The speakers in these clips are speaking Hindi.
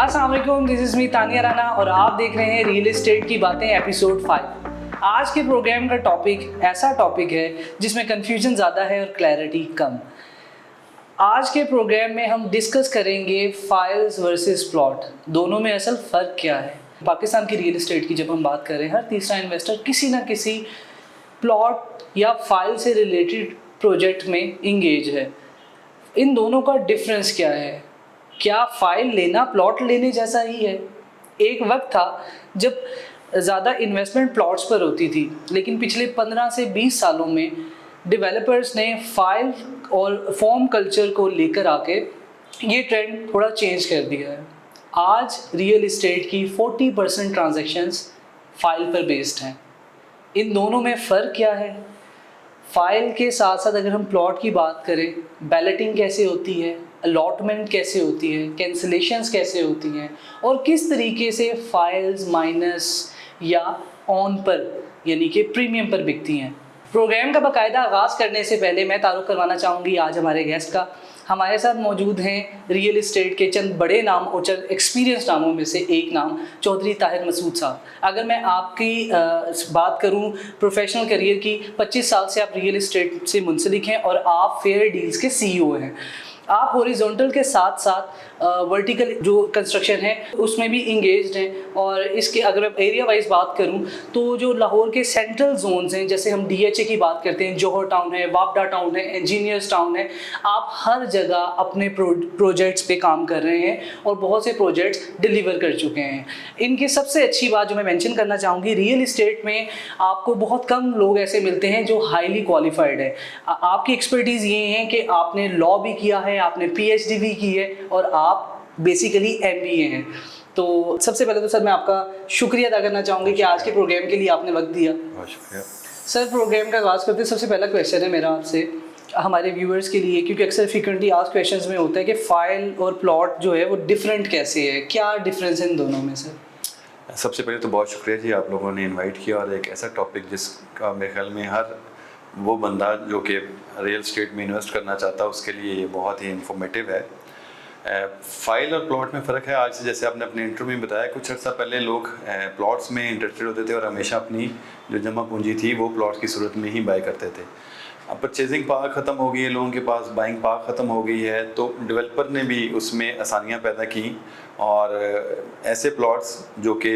अस्सलाम वालेकुम, this is me Tania Rana और आप देख रहे हैं रियल एस्टेट की बातें एपिसोड 5। आज के प्रोग्राम का टॉपिक ऐसा टॉपिक है जिसमें कन्फ्यूजन ज़्यादा है और क्लैरिटी कम। आज के प्रोग्राम में हम डिस्कस करेंगे फाइल्स वर्सेस प्लॉट, दोनों में असल फ़र्क क्या है। पाकिस्तान की रियल एस्टेट की जब हम बात करें, हर तीसरा इन्वेस्टर किसी ना किसी प्लॉट या फाइल से रिलेटेड प्रोजेक्ट में इंगेज है। इन दोनों का डिफरेंस क्या है? क्या फ़ाइल लेना प्लॉट लेने जैसा ही है? एक वक्त था जब ज़्यादा इन्वेस्टमेंट प्लॉट्स पर होती थी, लेकिन पिछले 15 से 20 सालों में डेवलपर्स ने फ़ाइल और फॉर्म कल्चर को लेकर आके ये ट्रेंड थोड़ा चेंज कर दिया है। आज रियल इस्टेट की 40% ट्रांजैक्शंस फ़ाइल पर बेस्ड हैं। इन दोनों में फ़र्क क्या है? फ़ाइल के साथ साथ अगर हम प्लॉट की बात करें, बैलेटिंग कैसे होती है, अलॉटमेंट कैसे होती है, कैंसिलेशंस कैसे होती हैं और किस तरीके से फाइल्स माइनस या ऑन पर यानी कि प्रीमियम पर बिकती हैं। प्रोग्राम का बाकायदा आगाज़ करने से पहले मैं तारुफ करवाना चाहूँगी आज हमारे गेस्ट का। हमारे साथ मौजूद हैं रियल इस्टेट के चंद बड़े नाम और चंद एक्सपीरियंस नामों में से एक नाम चौधरी ताहिर मसूद साहब। अगर मैं आपकी बात करूं प्रोफेशनल करियर की, 25 साल से आप रियल इस्टेट से मुंसलिक हैं और आप फेयर डील्स के सीईओ हैं। आप हॉरिजॉन्टल के साथ साथ वर्टिकल जो कंस्ट्रक्शन है उसमें भी इंगेज्ड हैं। और इसके अगर मैं एरिया वाइज बात करूं तो जो लाहौर के सेंट्रल जोन्स हैं, जैसे हम डीएचए की बात करते हैं, जौहर टाउन है, वापडा टाउन है, इंजीनियर्स टाउन है, आप हर जगह अपने प्रोजेक्ट्स पे काम कर रहे हैं और बहुत से प्रोजेक्ट्स डिलीवर कर चुके हैं। इनकी सबसे अच्छी बात जो मैं मेंशन करना चाहूँगी, रियल इस्टेट में आपको बहुत कम लोग ऐसे मिलते हैं जो हाईली क्वालिफाइड है। आपकी एक्सपर्टीज़ ये है कि आपने लॉ भी किया है, आपने पीएचडी भी की है और आप बेसिकली एमबीए हैं। तो सबसे पहले तो सर मैं आपका शुक्रिया अदा करना चाहूँगी कि आज के प्रोग्राम के लिए आपने वक्त दिया। बहुत शुक्रिया सर, प्रोग्राम का आगाज़ करते सबसे पहला क्वेश्चन है मेरा आपसे हमारे व्यूअर्स के लिए, क्योंकि अक्सर फ्रीक्वेंटली आज क्वेश्चंस में होता है कि फ़ाइल और प्लॉट जो है वो डिफरेंट कैसे है, क्या डिफरेंस है इन दोनों में सर? सबसे पहले तो बहुत शुक्रिया जी, आप लोगों ने इनवाइट किया और एक ऐसा टॉपिक जिसका मेरे ख्याल में हर वो बंदा जो कि रियल स्टेट में इन्वेस्ट करना चाहता है उसके लिए ये बहुत ही इन्फॉर्मेटिव है। फ़ाइल और प्लॉट में फ़र्क है। आज से जैसे आपने अपने इंटरव्यू में बताया, कुछ अर्सा पहले लोग प्लॉट्स में इंटरेस्टेड होते थे और हमेशा अपनी जो जमा पूंजी थी वो प्लॉट की सूरत में ही बाय करते थे। अब परचेजिंग पावर ख़त्म हो गई है, लोगों के पास बाइंग पावर ख़त्म हो गई है, तो डेवलपर ने भी उसमें आसानियाँ पैदा की और ऐसे प्लॉट्स जो कि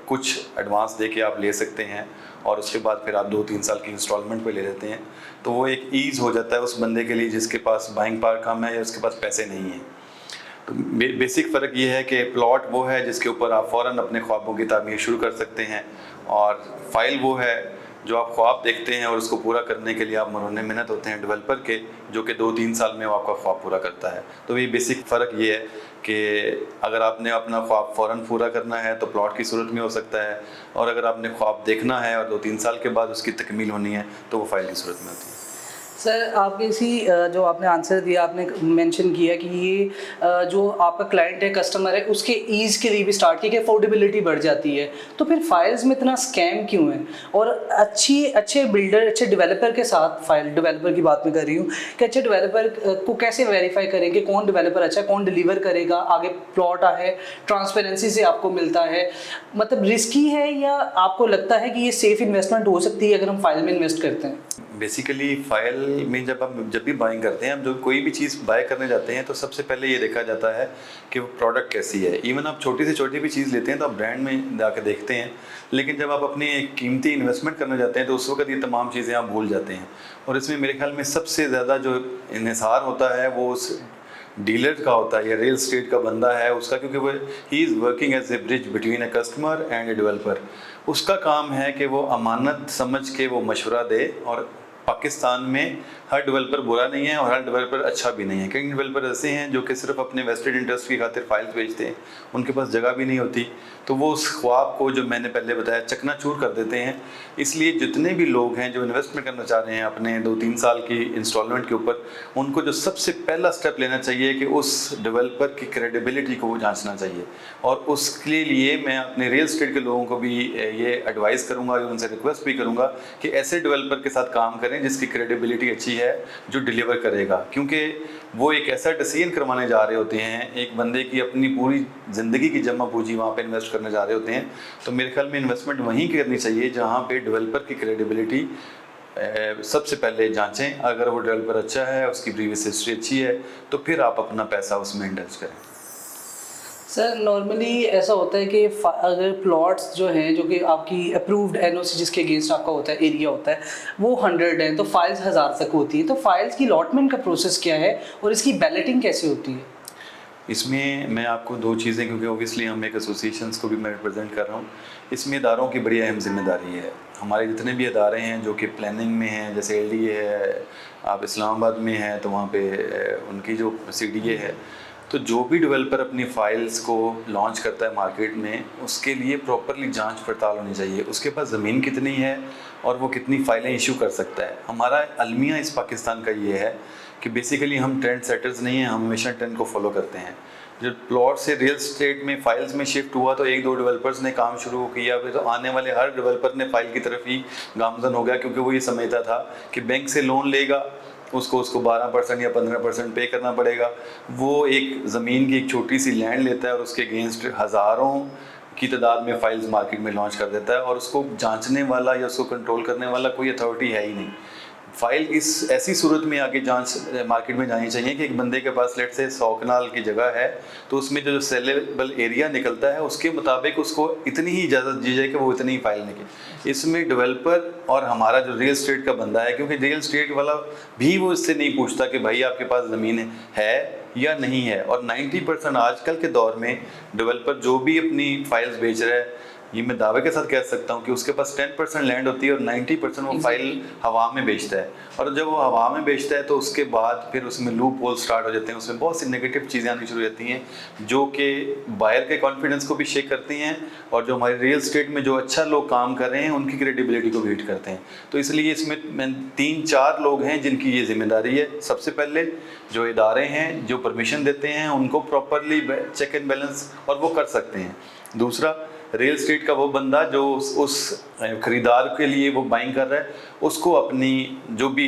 कुछ एडवांस दे के आप ले सकते हैं और उसके बाद फिर आप 2-3 साल की इंस्टॉलमेंट पे ले लेते हैं, तो वो एक ईज़ हो जाता है उस बंदे के लिए जिसके पास बाइंग पावर कम है या उसके पास पैसे नहीं हैं। तो बेसिक फ़र्क ये है कि प्लॉट वो है जिसके ऊपर आप फ़ौरन अपने ख्वाबों की तामीर शुरू कर सकते हैं और फाइल वो है जो आप ख्वाब देखते हैं और उसको पूरा करने के लिए आप मरहूने मेहनत होते हैं डेवलपर के, जो कि 2-3 साल में वो आपका ख्वाब पूरा करता है। तो ये बेसिक फ़र्क ये है कि अगर आपने अपना ख्वाब फ़ौरन पूरा करना है तो प्लॉट की सूरत में हो सकता है, और अगर आपने ख्वाब देखना है और 2-3 साल के बाद उसकी तकमील होनी है तो वो फाइल की सूरत में होती है। सर, आपके इसी जो आपने आंसर दिया, आपने मेंशन किया कि ये जो आपका क्लाइंट है, कस्टमर है, उसके ईज़ के लिए भी स्टार्ट किया कि अफोर्डेबिलिटी बढ़ जाती है, तो फिर फाइल्स में इतना स्कैम क्यों है? और अच्छे बिल्डर, अच्छे डेवलपर के साथ, फाइल डेवलपर की बात मैं कर रही हूँ कि अच्छे डेवलपर को कैसे वेरीफाई करें कि कौन डेवलपर अच्छा है, कौन डिलीवर करेगा, आगे प्लॉट है, ट्रांसपेरेंसी से आपको मिलता है, मतलब रिस्की है या आपको लगता है कि ये सेफ़ इन्वेस्टमेंट हो सकती है अगर हम फाइल में इन्वेस्ट करते हैं? बेसिकली फ़ाइल में जब भी बाइंग करते हैं, हम जो कोई भी चीज़ बाय करने जाते हैं तो सबसे पहले ये देखा जाता है कि वो प्रोडक्ट कैसी है। इवन आप छोटी से छोटी भी चीज़ लेते हैं तो आप ब्रांड में जाकर देखते हैं, लेकिन जब आप अपनी एक कीमती इन्वेस्टमेंट करने जाते हैं तो उस वक्त ये तमाम चीज़ें आप भूल जाते हैं। और इसमें मेरे ख्याल में सबसे ज़्यादा जो इन्हिसार होता है वो उस डीलर का होता है या रियल स्टेट का बंदा है उसका, क्योंकि वो ही is working as a bridge between a customer and a developer. उसका काम है कि वो अमानत समझ के वो मशवरा दे। और पाकिस्तान में हर डेवलपर बुरा नहीं है और हर डेवलपर अच्छा भी नहीं है। कई डेवलपर ऐसे हैं जो कि सिर्फ अपने वेस्टेड इंटरेस्ट की खातिर फाइल्स बेचते हैं, उनके पास जगह भी नहीं होती, तो वो उस ख्वाब को जो मैंने पहले बताया चकनाचूर कर देते हैं। इसलिए जितने भी लोग हैं जो इन्वेस्टमेंट करना चाह रहे हैं अपने 2-3 साल की इंस्टॉलमेंट के ऊपर, उनको जो सबसे पहला स्टेप लेना चाहिए कि उस डेवलपर की क्रेडिबिलिटी को वो जांचना चाहिए। और उसके लिए मैं अपने रियल स्टेट के लोगों को भी ये एडवाइस करूँगा और उनसे रिक्वेस्ट भी करूँगा कि ऐसे डेवलपर के साथ काम करें करें जिसकी क्रेडिबिलिटी अच्छी है, जो डिलीवर करेगा, क्योंकि वो एक ऐसा डिसीजन करवाने जा रहे होते हैं, एक बंदे की अपनी पूरी ज़िंदगी की जमा पूंजी वहाँ पे इन्वेस्ट करने जा रहे होते हैं। तो मेरे ख्याल में इन्वेस्टमेंट वहीं करनी चाहिए जहाँ पे डेवलपर की क्रेडिबिलिटी सबसे पहले जांचें। अगर वो डेवलपर अच्छा है, उसकी प्रीवियस हिस्ट्री अच्छी है, तो फिर आप अपना पैसा उसमें इन्वेस्ट करें। सर नॉर्मली ऐसा होता है कि अगर प्लॉट्स जो हैं जो कि आपकी अप्रूव्ड एनओसी जिसके अगेंस्ट आपका होता है एरिया होता है वो 100 है तो फाइल्स 1000 तक होती है, तो फाइल्स की अलॉटमेंट का प्रोसेस क्या है और इसकी बैलेटिंग कैसे होती है? इसमें मैं आपको दो चीज़ें, क्योंकि ओबियसली हम एक एसोसिएशंस को भी मैं रिप्रेजेंट कर रहा हूँ, इसमें इदारों की बड़ी अहम जिम्मेदारी है। हमारे जितने भी इदारे हैं जो कि प्लानिंग में हैं, जैसे LDA है, आप इस्लामाबाद में हैं तो वहाँ पे उनकी जो CDA है, तो जो भी डेवलपर अपनी फाइल्स को लॉन्च करता है मार्केट में, उसके लिए प्रॉपरली जांच पड़ताल होनी चाहिए, उसके पास ज़मीन कितनी है और वो कितनी फ़ाइलें इशू कर सकता है। हमारा अलमिया इस पाकिस्तान का ये है कि बेसिकली हम ट्रेंड सेटर्स नहीं हैं, हम हमेशा ट्रेंड को फॉलो करते हैं। जो प्लॉट से रियल स्टेट में फाइल्स में शिफ्ट हुआ तो एक दो डेवलपर्स ने काम शुरू किया, फिर तो आने वाले हर डेवलपर ने फाइल की तरफ ही गामजन हो गया, क्योंकि वो ये समझता था कि बैंक से लोन लेगा उसको 12% या 15% पे करना पड़ेगा। वो एक ज़मीन की एक छोटी सी लैंड लेता है और उसके अगेंस्ट हज़ारों की तादाद में फाइल्स मार्केट में लॉन्च कर देता है, और उसको जांचने वाला या उसको कंट्रोल करने वाला कोई अथॉरिटी है ही नहीं। फाइल इस ऐसी सूरत में आगे जांच मार्केट में जानी चाहिए कि एक बंदे के पास लेट से 100 कनाल की जगह है, तो उसमें जो सेलेबल एरिया निकलता है उसके मुताबिक उसको इतनी ही इजाज़त दी जाए कि वो इतनी ही फाइल निकले। इसमें डेवलपर और हमारा जो रियल स्टेट का बंदा है, क्योंकि रियल स्टेट वाला भी वो इससे नहीं पूछता कि भाई आपके पास ज़मीन है या नहीं है। और 90% आजकल के दौर में डेवलपर जो भी अपनी फाइल्स बेच रहा है, ये मैं दावे के साथ कह सकता हूँ कि उसके पास 10% लैंड होती है और 90% वो फाइल हवा में बेचता है। और जब वो हवा में बेचता है तो उसके बाद फिर उसमें लूप होल स्टार्ट हो जाते हैं, उसमें बहुत सी नेगेटिव चीज़ें आनी शुरू हो जाती हैं जो कि बायर के कॉन्फिडेंस को भी शेक करती हैं, और जो हमारे रियल स्टेट में जो अच्छा लोग काम कर रहे हैं उनकी क्रेडिबिलिटी को भी हिट करते हैं। तो इसलिए इसमें 3-4 लोग हैं जिनकी ये जिम्मेदारी है। सबसे पहले जो इदारे हैं जो परमिशन देते हैं उनको प्रॉपरली चेक एंड बैलेंस, और वो कर सकते हैं। दूसरा, रियल स्टेट का वो बंदा जो उस ख़रीदार के लिए वो बाइंग कर रहा है, उसको अपनी जो भी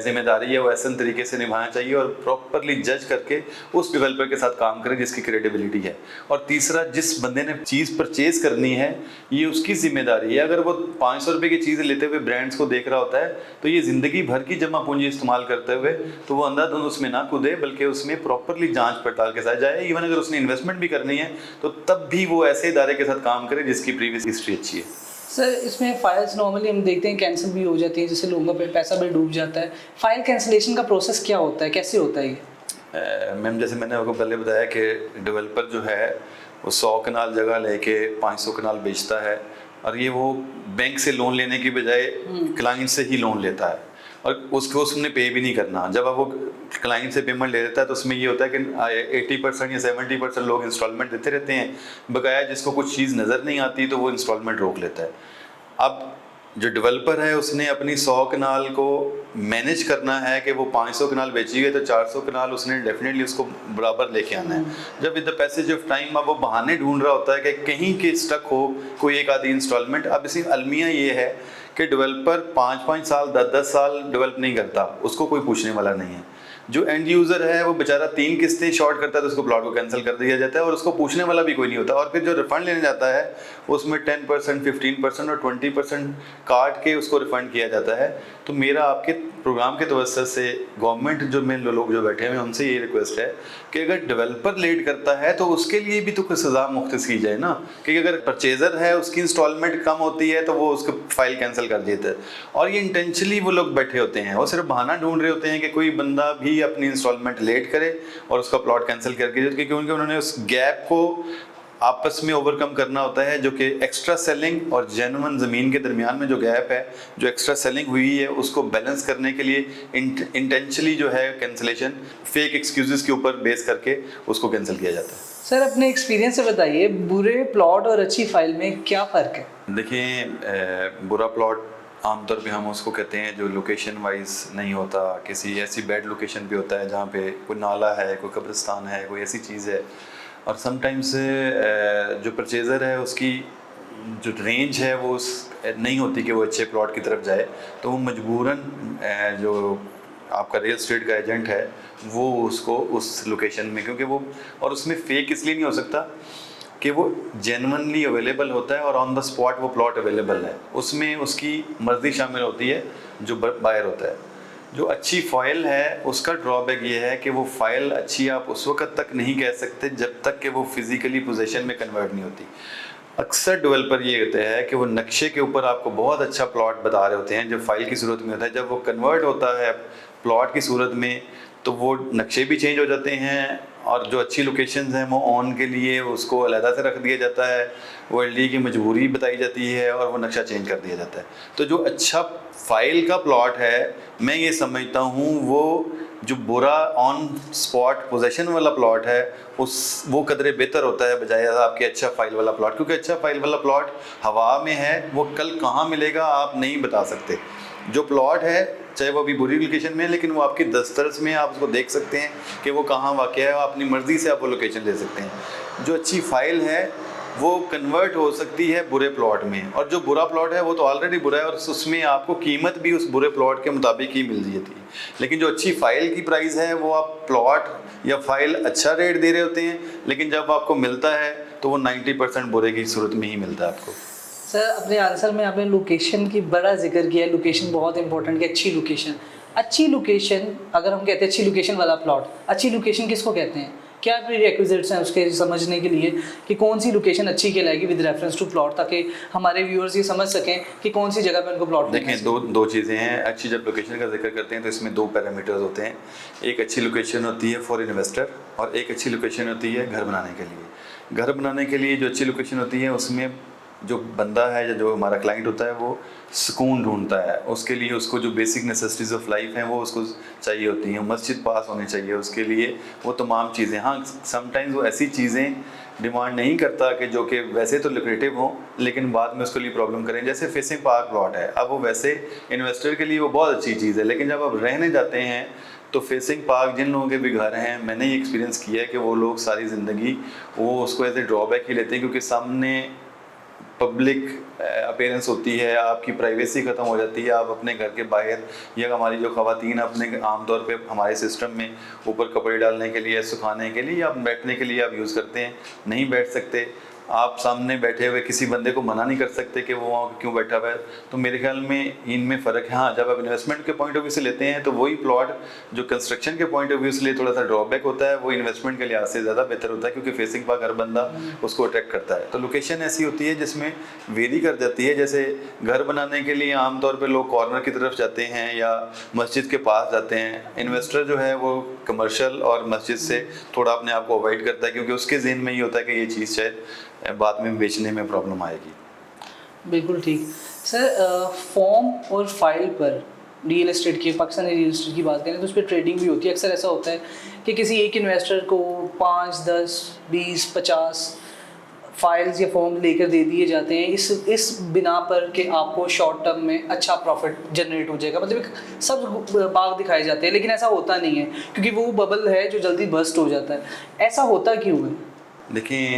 जिम्मेदारी है वो ऐसे तरीके से निभाना चाहिए और प्रॉपरली जज करके उस डेवलपर के साथ काम करे जिसकी क्रेडिबिलिटी है। और तीसरा, जिस बंदे ने चीज़ परचेज़ करनी है ये उसकी जिम्मेदारी है। अगर वो 500 रुपये की चीज़ें लेते हुए ब्रांड्स को देख रहा होता है तो ये ज़िंदगी भर की जमा पूंजी इस्तेमाल करते हुए तो वो अंधाधुंध उसमें ना कूदे, बल्कि उसमें प्रॉपरली जाँच पड़ताल के साथ जाए। इवन अगर उसने इन्वेस्टमेंट भी करनी है तो तब भी वो ऐसे इदारे के साथ काम करे जिसकी प्रीवियस हिस्ट्री अच्छी है। सर इसमें फाइल्स नॉर्मली हम देखते हैं कैंसिल भी हो जाती हैं, जिससे लोगों का पैसा भी डूब जाता है। फाइल कैंसिलेशन का प्रोसेस क्या होता है, कैसे होता है ये? मैम, जैसे मैंने आपको पहले बताया कि डेवलपर जो है वो 100 कनाल जगह लेके 500 कनाल बेचता है, और ये वो बैंक से लोन लेने की बजाय क्लाइंट से ही लोन लेता है, और उसको उसने पे भी नहीं करना। जब अब वो क्लाइंट से पेमेंट ले लेता है तो उसमें ये होता है कि 80% या 70% लोग इंस्टॉलमेंट देते रहते हैं, बकाया जिसको कुछ चीज़ नज़र नहीं आती तो वो इंस्टॉलमेंट रोक लेता है। अब जो डेवलपर है उसने अपनी 100 कनाल को मैनेज करना है कि वो 500 कनाल बेची गई तो 400 कनाल उसने डेफिनेटली उसको बराबर लेके आना है। जब with the passage of time अब वो बहाने ढूंढ रहा होता है कि कहीं के स्टक हो कोई एक आधी इंस्टॉलमेंट। अब इसी अलमिया ये है कि डेवलपर 5-5 साल 10-10 साल डेवलप नहीं करता, उसको कोई पूछने वाला नहीं है। जो एंड यूज़र है वो बेचारा 3 किस्तें शॉर्ट करता है तो उसको प्लॉट को कैंसिल कर दिया जाता है और उसको पूछने वाला भी कोई नहीं होता। और फिर जो रिफंड लेने जाता है उसमें 10%, 15% और 20% काट के उसको रिफंड किया जाता है। तो मेरा आपके प्रोग्राम के तवज्जो से गवर्नमेंट जो में लोग जो बैठे हैं उनसे ये रिक्वेस्ट है कि अगर डेवलपर लेट करता है तो उसके लिए भी तो कोई सज़ा मुख्तस की जाए ना, क्योंकि अगर परचेज़र है उसकी इंस्टॉलमेंट कम होती है तो वो उसको फाइल कैंसिल कर देता है। और ये इंटेंशनली वो लोग बैठे होते हैं, वो सिर्फ बहाना ढूंढ रहे होते हैं कि कोई बंदा भी अपनी इंस्टॉलमेंट लेट करे और उसका प्लॉट कैंसिल करके, क्योंकि उन्होंने उस गैप को आपस में ओवरकम करना होता है, जो कि एक्स्ट्रा सेलिंग और जेन्युइन ज़मीन के दरमियान में जो गैप है, जो एक्स्ट्रा सेलिंग हुई है उसको बैलेंस करने के लिए इंटेंशनली जो है कैंसिलेशन फेक एक्सक्यूजेस के ऊपर बेस करके उसको कैंसिल किया जाता है। सर अपने एक्सपीरियंस से बताइए, बुरे प्लॉट और अच्छी फाइल में क्या फ़र्क है? देखिए, बुरा प्लॉट आमतौर पे हम उसको कहते हैं जो लोकेशन वाइज नहीं होता, किसी ऐसी बैड लोकेशन पे होता है जहाँ पे कोई नाला है, कोई कब्रिस्तान है, कोई ऐसी चीज़ है। और समटाइम्स जो परचेज़र है उसकी जो रेंज है वो नहीं होती कि वो अच्छे प्लॉट की तरफ जाए, तो वो मजबूरन जो आपका रियल एस्टेट का एजेंट है वो उसको उस लोकेशन में, क्योंकि वो, और उसमें फेक इसलिए नहीं हो सकता कि वो जेन्युइनली अवेलेबल होता है और ऑन द स्पॉट वो प्लॉट अवेलेबल है, उसमें उसकी मर्जी शामिल होती है जो बायर होता है। जो अच्छी फाइल है उसका ड्रॉबैक ये है कि वो फाइल अच्छी आप उस वक्त तक नहीं कह सकते जब तक कि वो फिजिकली पोजीशन में कन्वर्ट नहीं होती। अक्सर डेवलपर ये होते हैं कि वो नक्शे के ऊपर आपको बहुत अच्छा प्लॉट बता रहे होते हैं जब फाइल की सूरत में होता है, जब वो कन्वर्ट होता है प्लॉट की सूरत में तो वो नक्शे भी चेंज हो जाते हैं, और जो अच्छी लोकेशंस हैं वो ऑन के लिए उसको अलहदा से रख दिया जाता है, वो एलडी की मजबूरी बताई जाती है और वो नक्शा चेंज कर दिया जाता है। तो जो अच्छा फाइल का प्लॉट है मैं ये समझता हूँ वो जो बुरा ऑन स्पॉट पोजेशन वाला प्लॉट है वो कदरे बेहतर होता है बजाय आपके अच्छा फाइल वाला प्लॉट, क्योंकि अच्छा फाइल वाला प्लॉट हवा में है, वो कल कहाँ मिलेगा आप नहीं बता सकते। जो प्लॉट है चाहे वो अभी बुरी लोकेशन में है लेकिन वो आपकी दस्तरस में आप उसको देख सकते हैं कि वो कहाँ वाक़ है, अपनी मर्ज़ी से आप वो लोकेशन ले सकते हैं। जो अच्छी फाइल है वो कन्वर्ट हो सकती है बुरे प्लॉट में, और जो बुरा प्लॉट है वो तो ऑलरेडी बुरा है और उसमें आपको कीमत भी उस बुरे प्लॉट के मुताबिक ही मिल जाती है। लेकिन जो अच्छी फ़ाइल की प्राइस है वो आप प्लॉट या फाइल अच्छा रेट दे रहे होते हैं, लेकिन जब आपको मिलता है तो वो 90% बुरे की सूरत में ही मिलता है आपको। सर अपने आंसर में आपने लोकेशन की बड़ा जिक्र किया है, लोकेशन बहुत इंपॉर्टेंट है। अच्छी लोकेशन अगर हम कहते हैं अच्छी लोकेशन वाला प्लॉट, अच्छी लोकेशन किसको कहते हैं? क्या प्रीरेक्विजिट्स हैं उसके समझने के लिए कि कौन सी लोकेशन अच्छी कहलाएगी विद रेफरेंस टू प्लॉट, ताकि हमारे व्यूअर्स ये समझ सकें कि कौन सी जगह पे उनको प्लॉट देखें। दो चीज़ें हैं। अच्छी जब लोकेशन का जिक्र करते हैं तो इसमें दो पैरामीटर्स होते हैं। एक अच्छी लोकेशन होती है फॉर इन्वेस्टर और एक अच्छी लोकेशन होती है घर बनाने के लिए। घर बनाने के लिए जो अच्छी लोकेशन होती है उसमें जो बंदा है या जो हमारा क्लाइंट होता है वो सुकून ढूंढता है, उसके लिए उसको जो बेसिक नेसेसिटीज़ ऑफ लाइफ हैं वो उसको चाहिए होती हैं। मस्जिद पास होनी चाहिए उसके लिए, वो तमाम चीज़ें। हाँ, समटाइम्स वो ऐसी चीज़ें डिमांड नहीं करता कि जो कि वैसे तो लुक्रेटिव हों लेकिन बाद में उसके लिए प्रॉब्लम करें, जैसे फेसिंग पार्क प्लॉट है। अब वो वैसे इन्वेस्टर के लिए वो बहुत अच्छी चीज़ है, लेकिन जब आप रहने जाते हैं तो फेसिंग पार्क जिन लोगों के भी घर हैं, मैंने ये एक्सपीरियंस किया है कि वो लोग सारी ज़िंदगी वो उसको एज ए ड्रॉबैक ही लेते हैं, क्योंकि सामने पब्लिक अपीयरेंस होती है, आपकी प्राइवेसी ख़त्म हो जाती है। आप अपने घर के बाहर या हमारी जो ख़वातीन अपने आमतौर पे हमारे सिस्टम में ऊपर कपड़े डालने के लिए, सुखाने के लिए या बैठने के लिए आप यूज़ करते हैं, नहीं बैठ सकते। आप सामने बैठे हुए किसी बंदे को मना नहीं कर सकते कि वो वहाँ क्यों बैठा हुआ है। तो मेरे ख्याल में इनमें फ़र्क है। हाँ, जब आप इन्वेस्टमेंट के पॉइंट ऑफ व्यू से लेते हैं तो वही प्लॉट जो कंस्ट्रक्शन के पॉइंट ऑफ व्यू से लिए थोड़ा सा ड्रॉबैक होता है, वो इन्वेस्टमेंट के लिहाज से ज़्यादा बेहतर होता है, क्योंकि फेसिंग पार्क हर बंदा उसको अट्रैक्ट करता है। तो लोकेशन ऐसी होती है जिसमें वेरी कर जाती है। जैसे घर बनाने के लिए आमतौर पर लोग कॉर्नर की तरफ जाते हैं या मस्जिद के पास जाते हैं। इन्वेस्टर जो है वो कमर्शियल और मस्जिद से थोड़ा अपने आप को अवॉइड करता है, क्योंकि उसके जहन में ये होता है कि ये चीज़ शायद बाद में बेचने में प्रॉब्लम आएगी। बिल्कुल ठीक। सर फॉर्म और फाइल पर रियल एस्टेट की, पाकिस्तानी रियल एस्टेट की बात करें तो उस पर ट्रेडिंग भी होती है। अक्सर ऐसा होता है कि किसी एक इन्वेस्टर को 5, 10, 20, 50 फाइल्स या फॉर्म लेकर दे दिए जाते हैं इस बिना पर कि आपको शॉर्ट टर्म में अच्छा प्रॉफिट जनरेट हो जाएगा। मतलब सब बाग दिखाए जाते हैं, लेकिन ऐसा होता नहीं है, क्योंकि वो बबल है जो जल्दी बस्ट हो जाता है। ऐसा होता क्यों है? देखिए,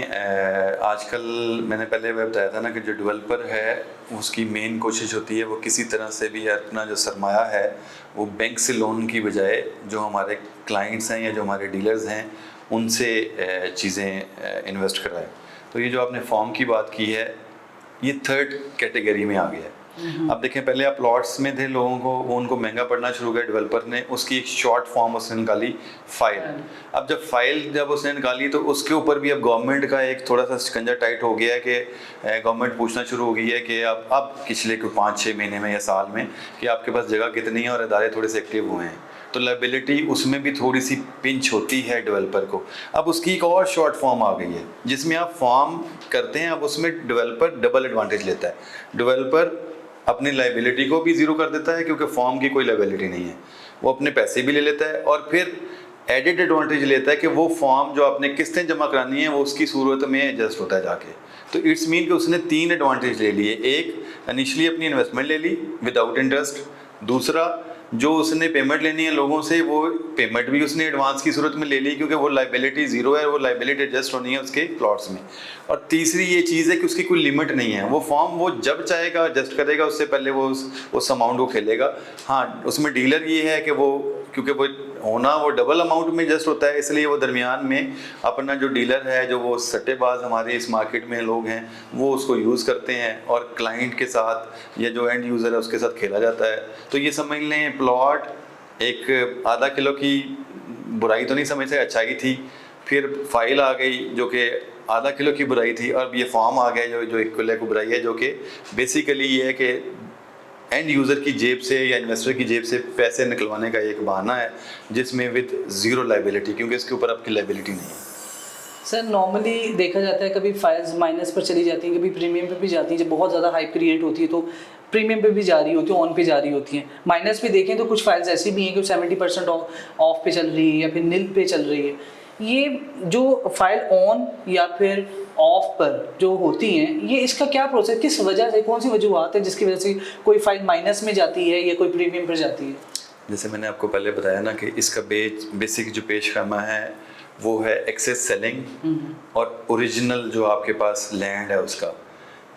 आजकल मैंने पहले बताया था ना कि जो डेवलपर है उसकी मेन कोशिश होती है वो किसी तरह से भी अपना जो सरमाया है वो बैंक से लोन की बजाय जो हमारे क्लाइंट्स हैं या जो हमारे डीलर्स हैं उनसे चीज़ें इन्वेस्ट कराए। तो ये जो आपने फॉर्म की बात की है ये थर्ड कैटेगरी में आ गया है। अब देखें, पहले आप प्लॉट्स में थे, लोगों को वो उनको महंगा पड़ना शुरू किया, डेवलपर ने उसकी एक शॉर्ट फॉर्म उसने निकाली, फाइल। अब जब उसने निकाली तो उसके ऊपर भी अब गवर्नमेंट का एक थोड़ा सा शिकंजा टाइट हो गया है कि गवर्नमेंट पूछना शुरू हो गई है कि अब पिछले 5-6 महीने में या साल में कि आपके पास जगह कितनी है और इदारे थोड़े से एक्टिव हुए हैं, तो लायबिलिटी उसमें भी थोड़ी सी पिंच होती है डेवलपर को। अब उसकी एक और शॉर्ट फॉर्म आ गई है जिसमें आप फॉर्म करते हैं, अब उसमें डेवलपर डबल एडवांटेज लेता है। डेवलपर अपनी लायबिलिटी को भी ज़ीरो कर देता है क्योंकि फॉर्म की कोई लायबिलिटी नहीं है, वो अपने पैसे भी ले लेता है और फिर एडेड एडवांटेज लेता है कि वो फॉर्म जो आपने किस्तें जमा करानी है वो उसकी सूरत में एडजस्ट होता है जाके। तो इट्स मीन कि उसने 3 एडवांटेज ले लिए। एक, इनिशियली अपनी इन्वेस्टमेंट ले ली विदाउट इंटरेस्ट। दूसरा, जो उसने पेमेंट लेनी है लोगों से, वो पेमेंट भी उसने एडवांस की सूरत में ले ली, क्योंकि वो लाइबिलिटी ज़ीरो है, वो लाइबिलिटी एडजस्ट होनी है उसके प्लॉट्स में। और तीसरी ये चीज़ है कि उसकी कोई लिमिट नहीं है, वो फॉर्म वो जब चाहेगा एडजस्ट करेगा, उससे पहले वो उस अमाउंट को खेलेगा। हाँ, उसमें डीलर ये है कि वो, क्योंकि वो होना वो डबल अमाउंट में एडजस्ट होता है, इसलिए वो दरमियान में अपना जो डीलर है, जो वो सट्टेबाज हमारे इस मार्केट में लोग हैं, वो उसको यूज़ करते हैं और क्लाइंट के साथ या जो एंड यूज़र है उसके साथ खेला जाता है। तो ये समझ लें प्लॉट एक आधा किलो की बुराई तो नहीं समझ से अच्छाई थी, फिर फाइल आ गई जो कि आधा किलो की बुराई थी, और ये फॉर्म आ गया जो 1 किलो की बुराई है, जो कि बेसिकली ये है कि एंड यूज़र की जेब से या इन्वेस्टर की जेब से पैसे निकलवाने का एक बहाना है, जिसमें विद ज़ीरो लाइबिलिटी, क्योंकि इसके ऊपर आपकी लाइबिलिटी नहीं है। सर नॉर्मली देखा जाता है कभी फाइल्स माइनस पर चली जाती हैं, कभी प्रीमियम पे भी जाती हैं। जब बहुत ज़्यादा हाइप क्रिएट होती है तो प्रीमियम पे भी जा रही होती है, ऑन पे जा रही होती हैं। माइनस पे देखें तो कुछ फाइल्स ऐसी भी हैं कि 70% ऑफ पे चल रही है या फिर नील पे चल रही है। ये जो फाइल ऑन या फिर ऑफ पर जो होती हैं, ये इसका क्या प्रोसेस, किस वजह से, कौन सी वजूहत है जिसकी वजह से कोई फाइल माइनस में जाती है या कोई प्रीमियम पर जाती है? जैसे मैंने आपको पहले बताया ना कि इसका बेसिक जो पेशखाना है वो है एक्सेस सेलिंग और ओरिजिनल जो आपके पास लैंड है उसका।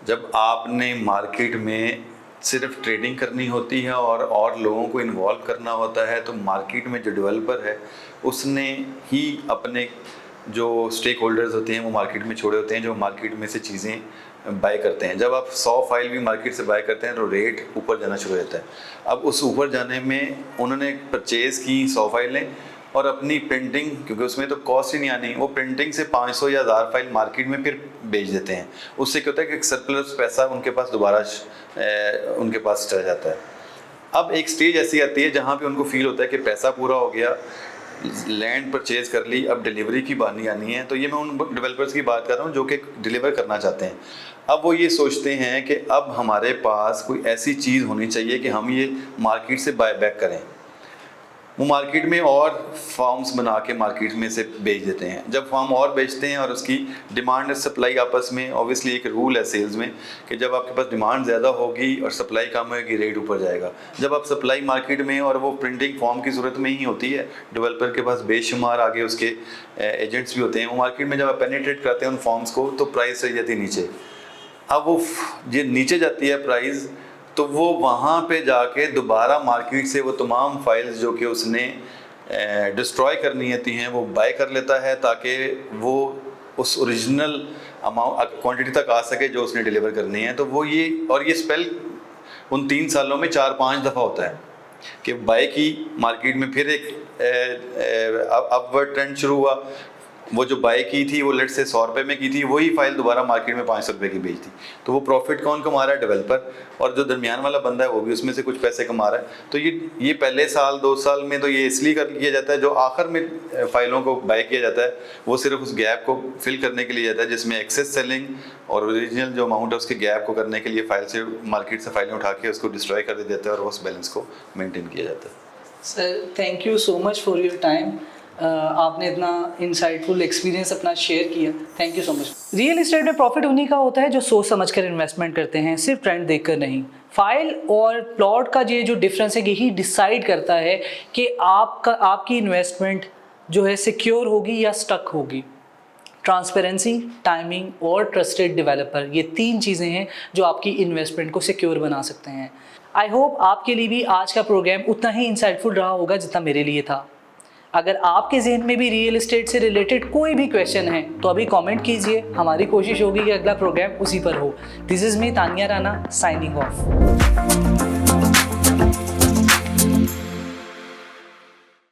जब आपने मार्केट में सिर्फ ट्रेडिंग करनी होती है और लोगों को इन्वॉल्व करना होता है, तो मार्केट में जो डेवलपर है उसने ही अपने जो स्टेक होल्डर्स होते हैं वो मार्केट में छोड़े होते हैं, जो मार्केट में से चीज़ें बाय करते हैं। जब आप 100 फाइल भी मार्केट से बाय करते हैं तो रेट ऊपर जाना शुरू हो जाता है। अब उस ऊपर जाने में उन्होंने परचेज़ की 100 फाइलें और अपनी प्रिंटिंग, क्योंकि उसमें तो कॉस्ट ही नहीं आनी, वो प्रिंटिंग से 500 या 1000 फाइल मार्केट में फिर बेच देते हैं। उससे क्या होता है कि सरप्लस पैसा उनके पास दोबारा उनके पास चला जाता है। अब एक स्टेज ऐसी आती है जहाँ पे उनको फील होता है कि पैसा पूरा हो गया, लैंड परचेज कर ली, अब डिलीवरी की बानी आनी है। तो ये मैं उन डेवलपर्स की बात कर रहा हूँ जो कि डिलीवर करना चाहते हैं। अब वो ये सोचते हैं कि अब हमारे पास कोई ऐसी चीज़ होनी चाहिए कि हम ये मार्केट से बाय बैक करें। वो मार्केट में और फॉर्म्स बना के मार्केट में से बेच देते हैं। जब फॉर्म और बेचते हैं और उसकी डिमांड और सप्लाई आपस में, ऑब्वियसली एक रूल है सेल्स में कि जब आपके पास डिमांड ज़्यादा होगी और सप्लाई कम होगी, रेट ऊपर जाएगा। जब आप सप्लाई मार्केट में और वो प्रिंटिंग फॉर्म की सूरत में ही होती है, डेवलपर के पास बेशुमार आगे उसके एजेंट्स भी होते हैं, वो मार्केट में जब आप पेनिट्रेट करते हैं उन फॉर्म्स को, तो प्राइस चली जाती है नीचे। अब वो ये नीचे जाती है प्राइस, तो वो वहाँ पे जाके दोबारा मार्केट से वो तमाम फाइल्स जो कि उसने डिस्ट्रॉय करनी होती हैं वो बाय कर लेता है, ताकि वो उस ओरिजिनल अमाउंट क्वांटिटी तक आ सके जो उसने डिलीवर करनी है। तो वो ये स्पेल उन 3 सालों में 4-5 दफ़ा होता है कि बाय की मार्केट में, फिर एक अपवर्ड ट्रेंड शुरू हुआ, वो जो बाय की थी वो लेट से 100 रुपये में की थी, वही फाइल दोबारा मार्केट में 500 रुपये की बेच दी। तो वो प्रॉफिट कौन कमा रहा है? डेवलपर। और जो दरमियान वाला बंदा है वो भी उसमें से कुछ पैसे कमा रहा है। तो ये पहले साल 2 साल में तो ये इसलिए कर लिया जाता है, जो आखिर में फाइलों को बाय किया जाता है वो सिर्फ उस गैप को फिल करने के लिए जाता है, जिसमें एक्सेस सेलिंग और ओरिजिनल जो अमाउंट है उसके गैप को करने के लिए फाइल से मार्केट से फाइलें उठा के उसको डिस्ट्रॉय कर दिया जाता है और उस बैलेंस को मेनटेन किया जाता है। Sir thank you so much for your time. आपने इतना इंसाइटफुल एक्सपीरियंस अपना शेयर किया, thank you so much. Real estate में प्रॉफिट उन्हीं का होता है जो सोच समझ कर इन्वेस्टमेंट करते हैं, सिर्फ ट्रेंड देखकर नहीं। फाइल और प्लॉट का ये जो डिफरेंस है यही डिसाइड करता है कि आपकी इन्वेस्टमेंट जो है सिक्योर होगी या स्टक होगी। ट्रांसपेरेंसी, टाइमिंग और ट्रस्टेड डेवलपर, ये 3 चीज़ें हैं जो आपकी इन्वेस्टमेंट को सिक्योर बना सकते हैं। आई होप आपके लिए भी आज का प्रोग्राम उतना ही इंसाइटफुल रहा होगा जितना मेरे लिए था। अगर आपके जहन में भी रियल एस्टेट से रिलेटेड कोई भी क्वेश्चन है तो अभी कमेंट कीजिए, हमारी कोशिश होगी कि अगला प्रोग्राम उसी पर हो। This is me Tania Rana signing off.